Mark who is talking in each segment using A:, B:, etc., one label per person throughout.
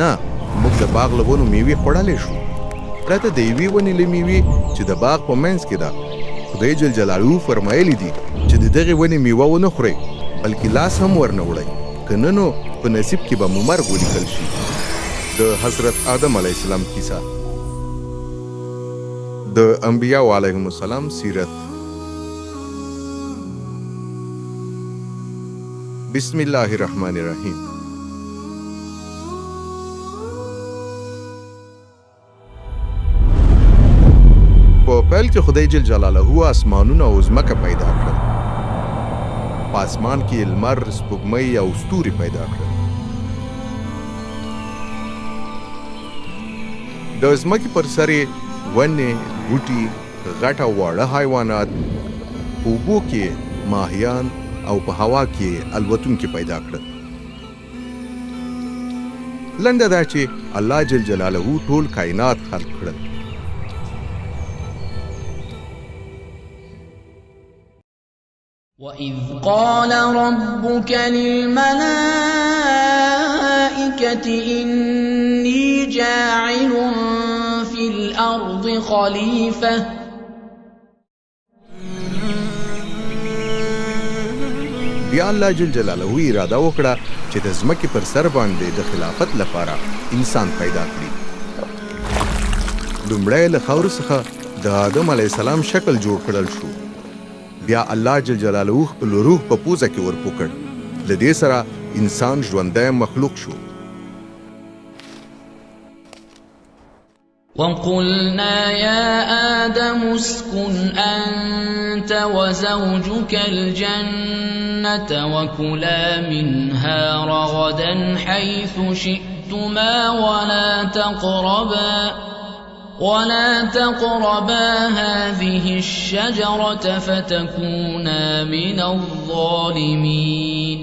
A: نه، موږ د باغ له ونو میوې خوړلی شو. پرته د یوې ونې له میوې چې د باغ په منځ کې ده، خدای جل جلاله فرمایلی دي چې د دغې ونې میوه ونه خورئ، بلکې لاس هم ورنه وړئ، که نه نو په نصیب کې به مو مرګ ولیکل شي. د حضرت آدم علیه السلام کیسه. د انبیاء علیهم السلام سیرت. بسم الله الرحمن الرحیم. په پیل کې خدای جل جلاله اسمانونه او ځمکه پیدا کړل. په اسمان کې لمر، سپوږمۍ او ستوري پیدا کړل. د ځمکې پر سر یې ونې، بوټي، غټ او واړه حیوانات، په اوبو کې ماهیان او په هوا کې الوتونکي پیدا کړل. لنډه دا چې الله جل جلاله ټول کائنات خلق کړل.
B: وَإِذْ قَالَ رَبُّكَ لِلْمَلَائِكَةِ إِنِّي جَاعِلٌ فِي الْأَرْضِ خَلِيفَةً
A: بیا الله جل جلاله اراده وکړه چې د ځمکې پر سر باندې د خلافت لپاره انسان پیدا کړي. لومړی له خاورو څخه د آدم علیه السلام شکل جوړ کړل شو. بیا الله جل جلاله خپل روح په پوزه کې ورپوکړ. له دې سره انسان ژوندی مخلوق شو.
B: وَقُلْنَا يَا آدَمُ اسْكُنْ أَنْتَ وَزَوْجُكَ الْجَنَّةَ وَكُلَا مِنْهَا رَغَدًا حَيْثُ شِئْتُمَا ولا تقربا هذه الشجرة فتكونا من الظالمين.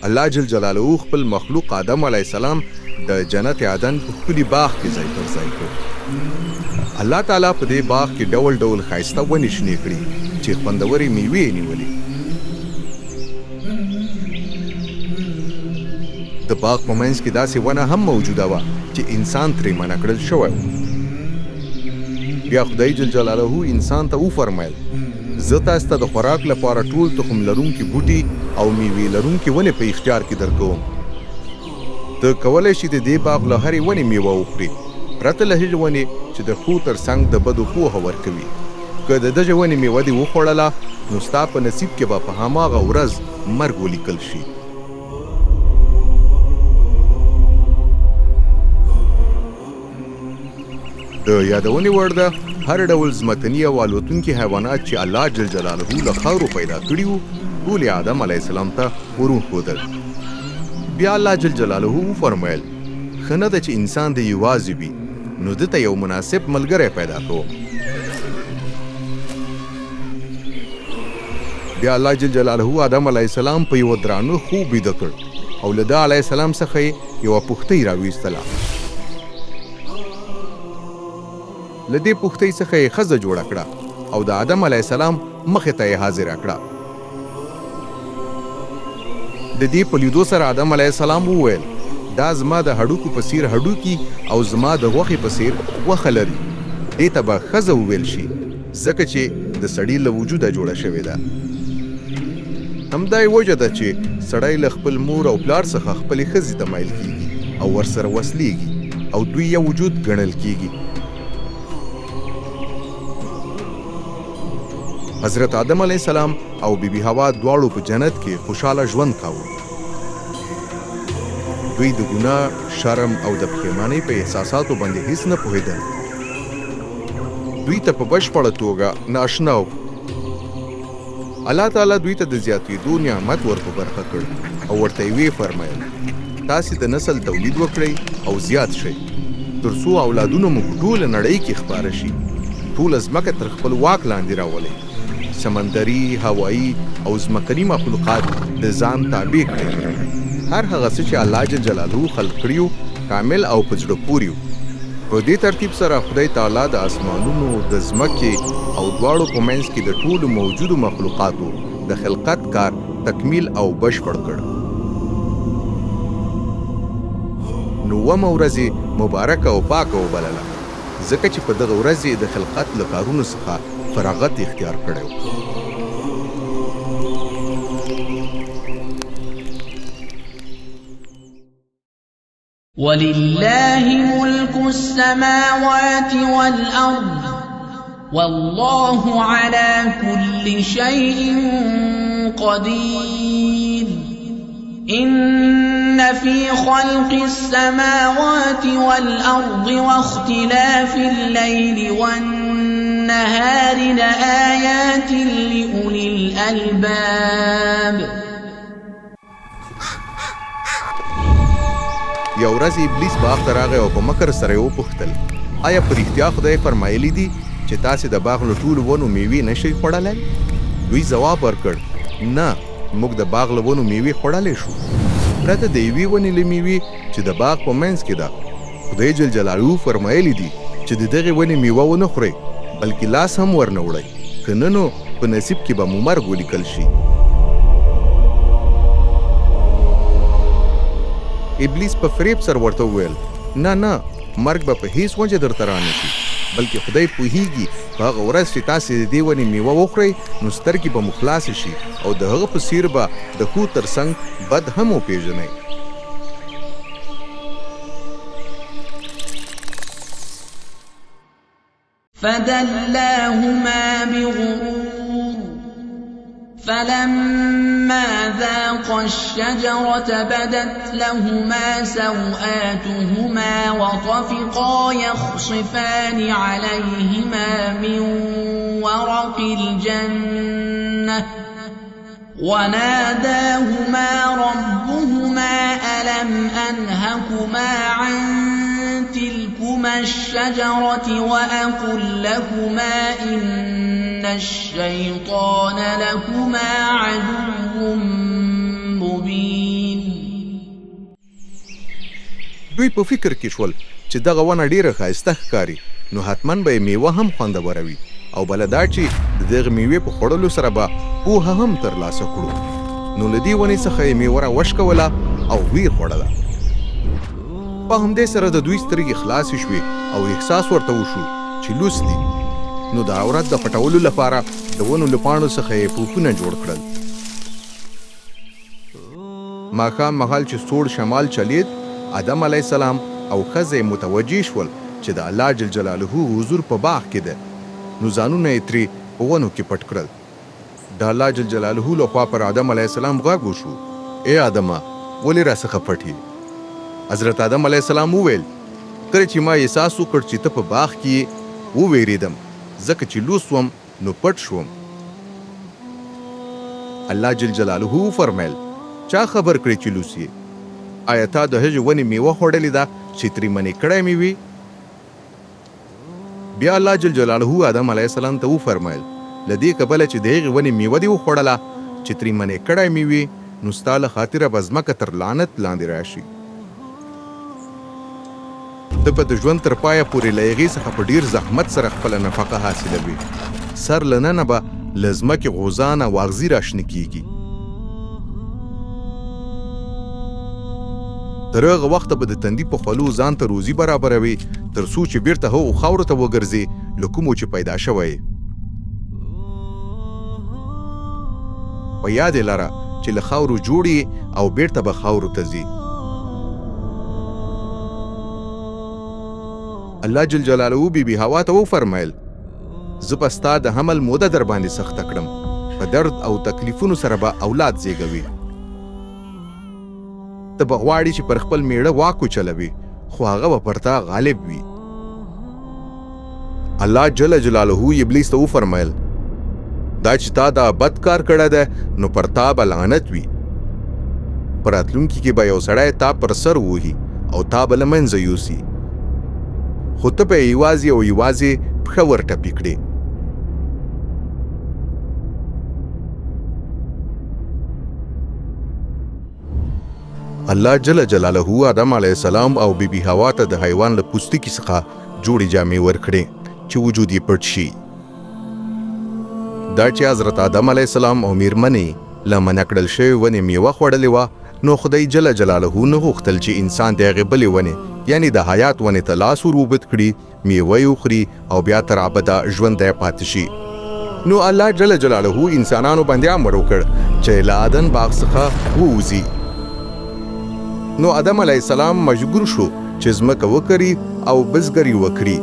A: الله جل جلاله خپل مخلوق آدم علیه السلام د جنت عدن په ښکلي باغ کې ځای پر ځای کړ. الله تعالی په دې باغ کې ډول ډول ښایسته ونې شنې کړي چې خوندورې میوې نیولې. د باغ په منځ کې داسې ونه هم موجوده وه چې انسان ترې منع کړل شوی و. بیا خدای جل جلاله انسان ته وفرمایل زه تاسو ته د خوراک لپاره ټول تخم لرونکي بوټي او میوې لرونکي ونې په اختیار کې درکوم. ته کولی شي د دې باغ له هرې ونې میوه وخوري، پرته له هغې ونې چې د ښو تر څنګ د بدو پوهه ورکوي. که د دغې ونې میوه دې وخوړله نو ستا په نصیب کې به په هماغه ورځ مرګ ولیکل شي. د یادونې وړ ده هر ډول ځمکني او الوتونکي حیوانات چې الله جل جلاله له خاورو پیدا کړي وو ټول یې آدم علیه السلام ته ورښودل. بیا الله جل جلاله وفرمایل ښه نه ده چې انسان د یوازې وي، نو ده ته یو مناسب ملګری پیدا کوم. بیا الله جل جلاله آدم علیه السلام په یوه درانه خوب ویده کړ او له ده علیه السلام څخه یې یوه پوښتۍ راویستله. له دې پوښتۍ څخه یې ښځه جوړه کړه او د آدم علیه السلام مخې ته یې حاضره کړه. د دې په لیدو سره آدم علیه السلام وویل دا زما د هډوکو په څیر هډوکي او زما د غوښې په څیر غوښه لري. دې ته به ښځه وویل شي ځکه چې د سړي له وجوده جوړه شوې ده. همدا یې وجه ده چې سړی له خپل مور او پلار څخه خپلې ښځې ته مایل کیږي او ورسره وصلیږي او دوی یو وجود ګڼل کیږي. حضرت آدم علیه السلام او بیبي حوا دواړو په جنت کې خوشحاله ژوند کاوه. دوی د ګناه، شرم او د پښیمانۍ په احساساتو باندې هیڅ نه پوهېدل. دوی ته په بشپړه توګه نااشنا و. الله تعالی دوی ته د زیاتېدو نعمت ور په برخه کړ او ورته یې وفرمایل تاسې د نسل تولید وکړئ او زیات شئ تر څو اولادونه مو په ټوله نړۍ کې خپاره شي. ټوله ځمکه تر خپل واک لاندې راولئ. سمندري، هوایي او ځمکني مخلوقات د ځان تابع کړئ. هر هغه څه چې الله جل جلاله خلق کړي کامل او په زړه پورې و. په دې ترتیب سره خدای تعالی د اسمانونو، د ځمکې او دواړو په منځ کې د ټولو موجودو مخلوقاتو د خلقت کار تکمیل او بشپړ کړ. نو اومه ورځ مبارکه او پاکه وبلله، ځکه چې په دغه ورځ د خلقت له کارونو څخه فراغت اختیار کړی و.
B: وَلِلَّهِ مُلْكُ السَّمَاوَاتِ وَالْأَرْضِ وَاللَّهُ عَلَى كُلِّ شَيْءٍ قَدِيرٌ. إِنَّ فِي خَلْقِ السَّمَاوَاتِ وَالْأَرْضِ وَاخْتِلَافِ اللَّيْلِ وَالنَّهَارِ لَآيَاتٍ لِأُولِي الْأَلْبَابِ.
A: یو ورځ ابلیس باغ ته راغی او په مکر سره یې وپوښتل، آیا په رښتیا خدای فرمایلی دي چې تاسې د باغ له ټولو ونو میوې نشئ خوړلی؟ دوی ځواب ورکړ، نه، موږ د باغ له ونو میوې خوړلی شو، پرته د یوې ونې له میوې چې د باغ په منځ کې ده. خدای جل جلاله فرمایلی دي چې د دغې ونې میوه ونه خورئ، بلکې لاس هم ورنه وړئ، که نه نو په نصیب کې به مو مرګ ولیکل شي. ابلیس په فریب سره ورته وویل، نه، مرګ به په هیڅ وجه درته رانشي، بلکې خدای پوهیږي په هغه ورځ چې تاسې د دې ونې میوه وخورئ نو سترګې به مو خلاصې شي او د هغه په څیر به د ښو تر څنګ بد هم وپېژنئ.
B: فَدَلَّاهُمَا بِغُرُورٍ فَلَمَّا ذَاقَا الشَّجَرَةَ بَدَتْ لَهُمَا سَوْآتُهُمَا وَطَفِقَا يَخْصِفَانِ عَلَيْهِمَا مِنْ وَرَقِ الْجَنَّةِ وَنَادَاهُمَا رَبُّهُمَا أَلَمْ أَنْهَكُمَا عَنْ تِلْكُمَا الشَّجَرَةِ وَأَقُلْ لَكُمَا إِنَّ الشَّيْطَانَ لَكُمَا عَدُوٌّ مُبِينٌ.
A: دوی په فکر کې شول چې دغه ونه ډیره ښایسته ښکاري، نو حتماً به یې میوه هم خوندوره وي، او بله دا چې د دغې میوې په خوړلو سره به پوهه هم ترلاسه کړو. نو له دې ونې څخه یې میوه راوشکوله او ویې خوړله. په همدې سره د دوی سترګې خلاصې شوې او احساس ورته وشو چې لوس دي. نو د عورت د پټولو لپاره د ونو له پاڼو څخه یې پوښونه جوړ کړل. ماښام مهال چې سوړ شمال چلید، آدم علیه السلام او ښځه متوجه شول چې د الله جل جلاله حضور په باغ کې ده، نو ځانونه یې ترې په ونو کې پټ کړل. د الله جل جلاله لخوا پر آدم علیه السلام غږ وشو، ای آدمه، ولې راڅخه پټ یې؟ حضرت آدم علیه السلام وویل، کله چې ما احساس وکړ چې ته په باغ کې وویریدم، ځکه چې لوس وم نو پټ شوم. الله جل جلاله فرمایل، چا خبر کړی چې لوس یې؟ آیا تا د هغې ونې میوه خوړلې ده چې ترې منې کړی مې وي؟ بیا الله جل جلاله آدم علیه السلام ته وفرمایل، له دې کبله چې د هغې ونې میوه دې وخوړله چې ترې منې کړی مې وي، نو ستا له خاطره به ځمکه تر لعنت لاندې راشي. ته به د ژوند تر پایه پورې له هغې څخه په ډېر زحمت سره خپله نفقه حاصلوي. سر له ننه به له ځمکې غوزان او اغزي راشنه کېږي. تر هغه وخته به د تندي په خولو ځان ته روزي برابروي، تر څو چې بیرته هغو خاورو ته وګرځي له کومو چې پیدا شوی. په یاد یې لره چې له خاورو جوړ او بیرته به خاورو ته ځي. الله جل جلاله بیبي حوا ته وفرمایل، زه به ستا د حمل موده در باندې سخته کړم، په درد او تکلیفونو سره به اولاد زیږوي. ته به غواړې چې پر خپل میړه واک وچلوي، خو هغه به پر تا غالب وي. الله جل جلاله ابلیس ته وفرمایل، دا چې تا دا بد کار کړی دی نو پر تا به لعنت وي. په راتلونکي کې به یو سړی تا پر سر ووهي او تا به له منځه یوسي، خو ته به یوازې او یوازې پښه ورټپي کړې. الله جل جلاله آدم علیه السلام او بیبي حوا ته د حیوان له پوستکي څخه جوړې جامې ورکړې چې وجود یې پټ شي. دا چې حضرت آدم علیه السلام او میرمنې له منع کړل شوې ونې میوه خوړلې وه، نو خدای جل جلاله نه غوښتل چې انسان د هغې بلې ونې یعنی د حیات ونې ته لاس ور اوبد کړي، میوه یې وخوري او بیا تر ابده ژوندی پاتې شي. نو الله جل جلاله انسانانو باندې امر وکړ چې له عدن باغ څخه ووځي. نو آدم علیه السلام مجبور شو چې ځمکه وکري او بزګري وکړي.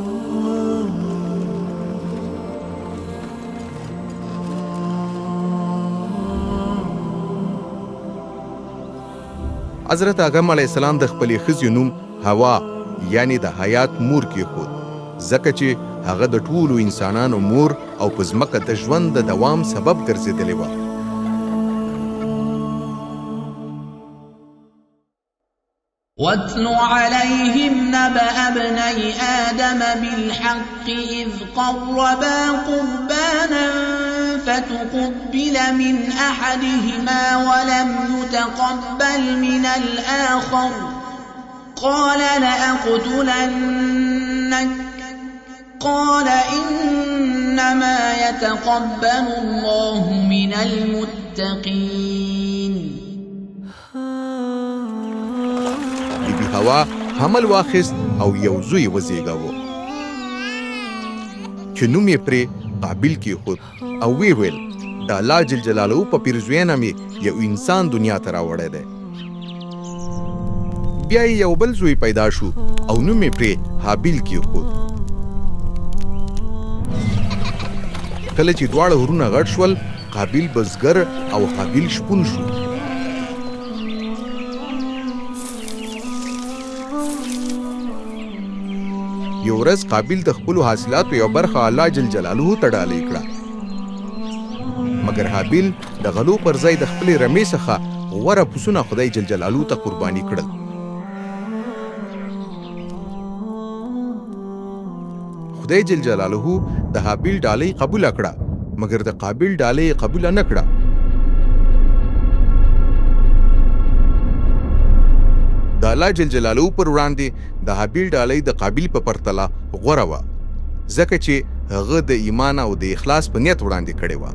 A: حضرت آدم علیه السلام د خپلې ښځې نوم هوا یعنی د حیات مور کېښود، ځکه چې هغه د ټولو انسانانو مور او په ځمکه د ژوند د دوام سبب ګرځېدلې وه.
B: واتل عليهم نبأ ابني آدم بالحق إذ قربا قربانا فتقبل من أحدهما ولم يتقبل من الآخر قال لأقتلنك قال إنما يتقبل الله من المتقين.
A: بی هوا حمل واخیست او یو زوی وزیږاوه چې نوم یې پرې قابل کېښود او ویې ویل د الله جل جلاله په پیرزوینه مې یو انسان دنیا ته راوړی دی. بیا یې یو بل زوی پیدا شو او نوم یې پرې حابیل کېښود. کله چې دواړه ورونه غټ شول، قابیل بزګر او حابیل شپون شو. یو ورځ قابیل د خپلو حاصلاتو یو برخه الله جل جلاله ته ډالۍ کړه، مګر حابیل د غلو پر ځای د خپلې رمې څخه غوره پسونه خدای جل جلاله ته قرباني کړل. خدای جل جلاله د حابیل ډالۍ قبوله کړه، مګر د قابیل ډالۍ قبوله نه کړه. د الله جل جلاله پر وړاندې د حابیل ډالۍ د قابیل په پرتله غوره وه، ځکه چې هغه د ایمان او د اخلاص په نیت وړاندې کړې وه.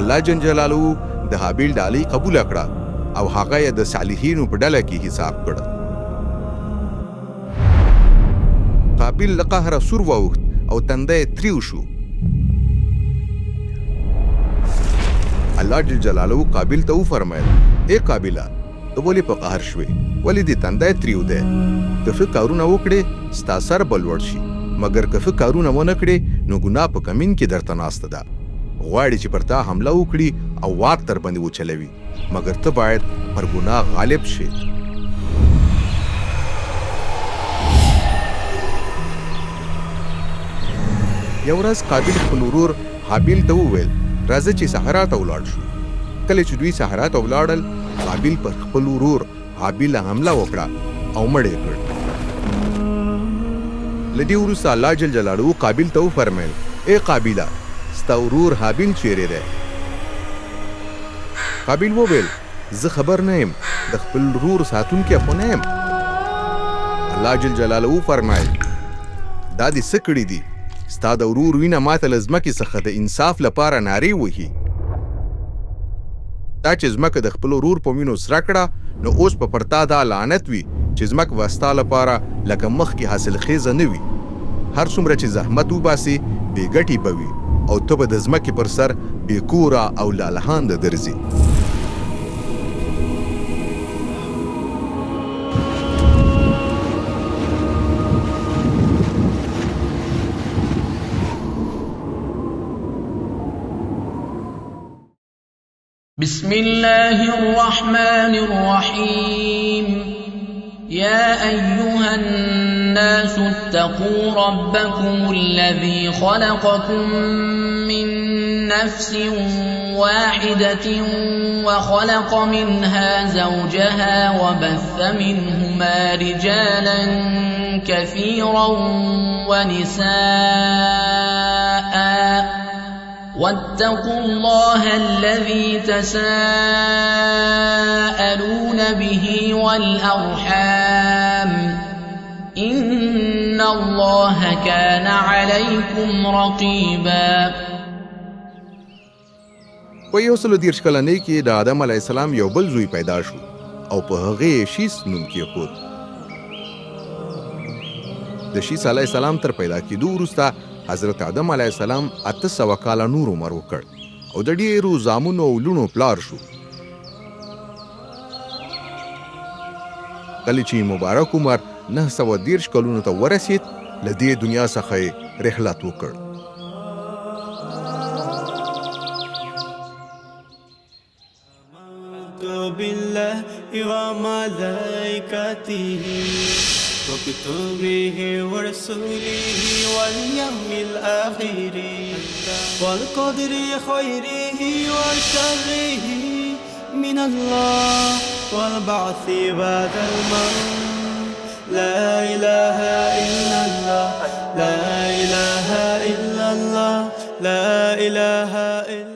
A: الله جل جلاله د حابیل ډالۍ قبوله کړه او هغه یې د صالحینو په ډله کې حساب کړ. قابیل له قهره سور واوښت او تنده یې تریو شو. الله جل جلاله قابیل ته وفرمایل: ای قابیله، ته ولې په قهر شوې؟ ولې دې تنده یې تریو دی؟ که ښه کارونه وکړې ستا سر به لوړ شي، مګر که ښه کارونه ونه کړې نو ګناه په کمین کې درته ناسته ده. غواړي چې پر تا حمله وکړي او واک در باندې وچلوي، مګر ته باید پر ګناه غالب شي. یو ورځ قابیل خپل ورور حابیل ته وویل: راځه چې صحرا ته ولاړ شو. کله چې دوی صحرا ته ولاړل، قابیل پر خپل ورور حابیل حمله وکړه او مړ یې کړ. له دې وروسته الله جل جلاله قابیل ته وفرمیل: ای قابیله، ستا ورور حابیل چیرې دی؟ قابیل وویل: زه خبر نه یم، د خپل ورور ساتونکی خو نه یم. الله جل جلاله وفرمایل: دا دې څه کړي دي؟ ستا د ورور وینه ماته له ځمکې څخه د انصاف لپاره نارې وهي. دا چې ځمکه د خپل ورور په وینو سره کړه، نو اوس په پر تا دا لعنت وي چې ځمکه به ستا لپاره لکه مخکې حاصلخیزه نه وي. هر څومره چې زحمت وباسي بې ګټې به وي او ته به د ځمکې پر سر بې کوره او لالهانده ګرځې.
B: بسم الله الرحمن الرحيم. يا أيها الناس اتقوا ربكم الذي خلقكم من نفس واحدة وخلق منها زوجها وبث منهما رجالا كثيرا ونساء واتقوا الله الذي تساءلون به والأرحام إن الله كان عليكم رقيبا.
A: په 130 کلنۍ کې د آدم علیه السلام یو بل زوی پیدا شو او په هغه یې شیس نوم کېښود. د شیس علیه السلام تر پیدا کېدو وروسته حضرت آدم علیه السلام 800 کاله نور عمر وکړ او د ډېرو زامنو او لوڼو پلار شو. کله چې مبارک عمر 930 کلونو ته ورسید له دې دنیا څخه یې رحلت وکړ.
C: بالله وملائكته وكتبه ورسوله واليوم الآخر والقدر خيره وشره من الله والبعث بعد الموت. لا إله إلا الله لا إله إلا الله لا إله إلا